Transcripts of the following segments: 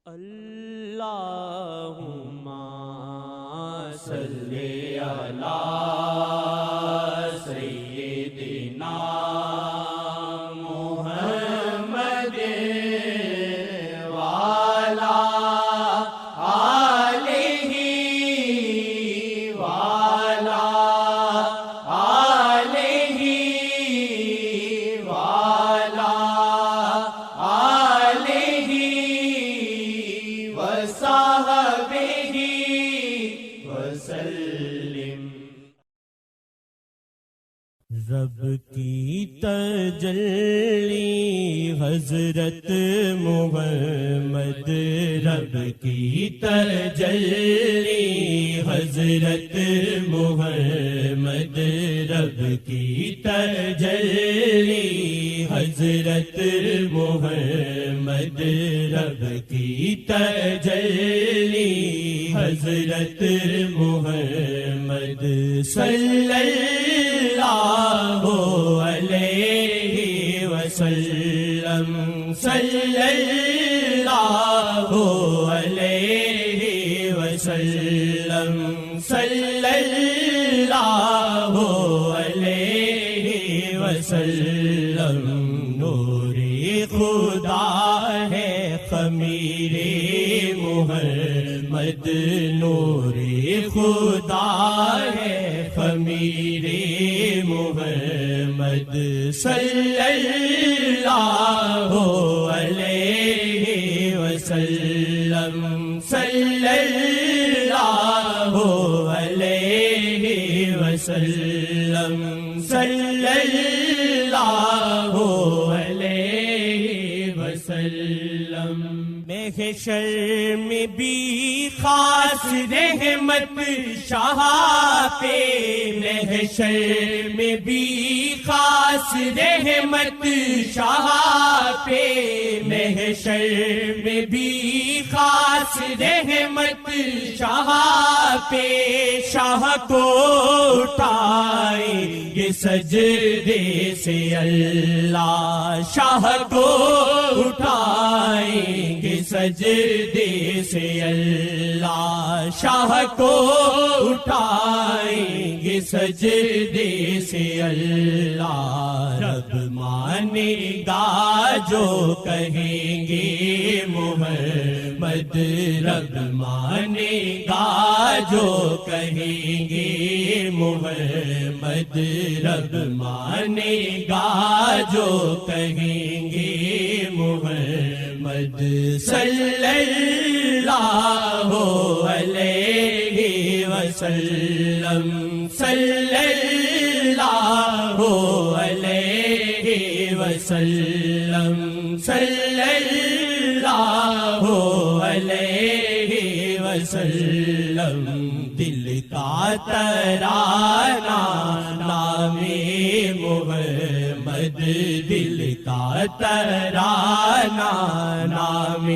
اللہم صلی علی سیدنا محمد وعلی آلہ وعلی آلہ وعلی آلہ وصحبہ وسلم۔ رب کی تجلی حضرت محمد، رب کی تجلی حضرت محمد، رب کی تجلی حضرت محمد، رب کی تجلی حضرت محمد، صلی اللہ علیہ وسلم، صلی اللہ علیہ وسلم، صلی اللہ علیہ وسلم۔ نور خدا ہے خمیر محمد، نور خدا ہے خمیر محمد، صلی اللہ علیہ وسلم، صلی اللہ علیہ وسلم، صلی اللہ علیہ وسلم۔ محشر میں بھی خاص رحمت شاہ پہ، محشر میں بھی خاص رحمت شاہ پہ، محشر میں بھی خاص رحمت شاہ پہ، شاہ کو اٹھائیں گے سجدے سے اللہ، شاہ کو اٹھائیں گے سجدے سے اللہ، شاہ کو اٹھائیں گے سجدے سے اللہ۔ رب مانے گا جو کہیں گے محمد، رب مانے گا جو کہیں گے محمد، رب مانے گا جو کہیں گے محمد، صلی اللہ علیہ وسلم، صلی اللہ علیہ وسلم، صلی اللہ علیہ وسلم۔ دل کا ترانہ نام محمد، دل کا ترانہ نام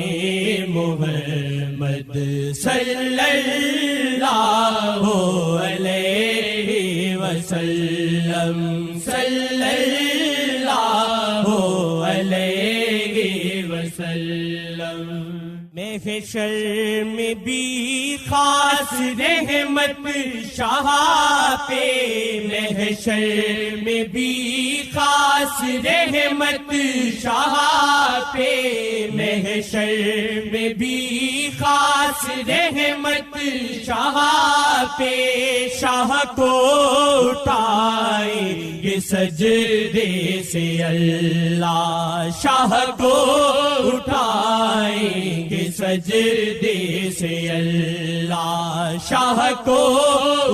محمد، صلی اللہ علیہ وسلم، صلی اللہ علیہ وسلم۔ محشر میں بھی خاص رحمت شاہ پہ، محشر میں بھی خاص رحمت شاہ پہ، محشر میں بھی خاص رحمت شاہ پہ، شاہ کو اٹھائیں گے سجدے سے اللہ، شاہ کو اٹھائیں گے سجدے سے اللہ، شاہ کو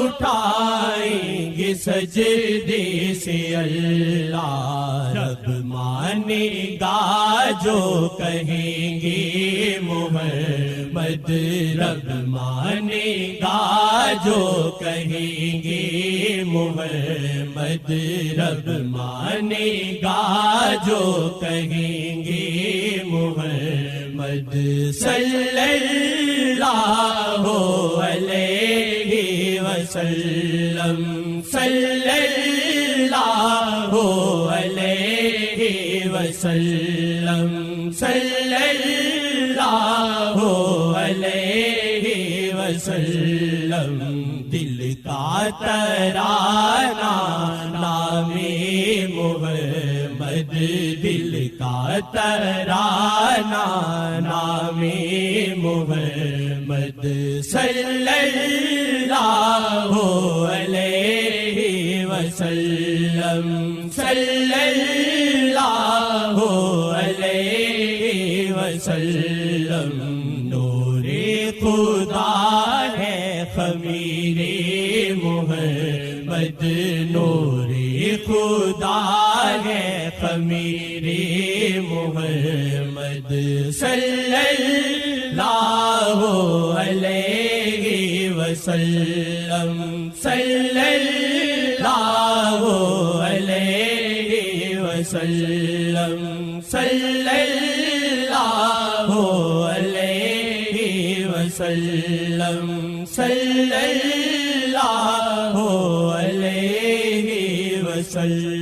اٹھائیں گے سجدے سے اللہ۔ رب مانے گا جو کہیں گے محمد، رب مانے گا جو کہیں گے محمد، رب مانے گا جو کہیں گے محمد، صلی اللہ علیہ وسلم، صلی اللہ علیہ وسلم، صلی اللہ دل کا ترانہ نام محمد، دل کا ترانہ نام محمد، صلی اللہ علیہ وسلم، صلی اللہ علیہ وسلم۔ نور خدا ہے خمیر محمد، نور خدا ہے خمیر محمد، صلی اللہ علیہ وسلم، صلی اللہ علیہ وسلم، صلی اللہ علیہ وسلم، صلی اللہ علیہ وسلم۔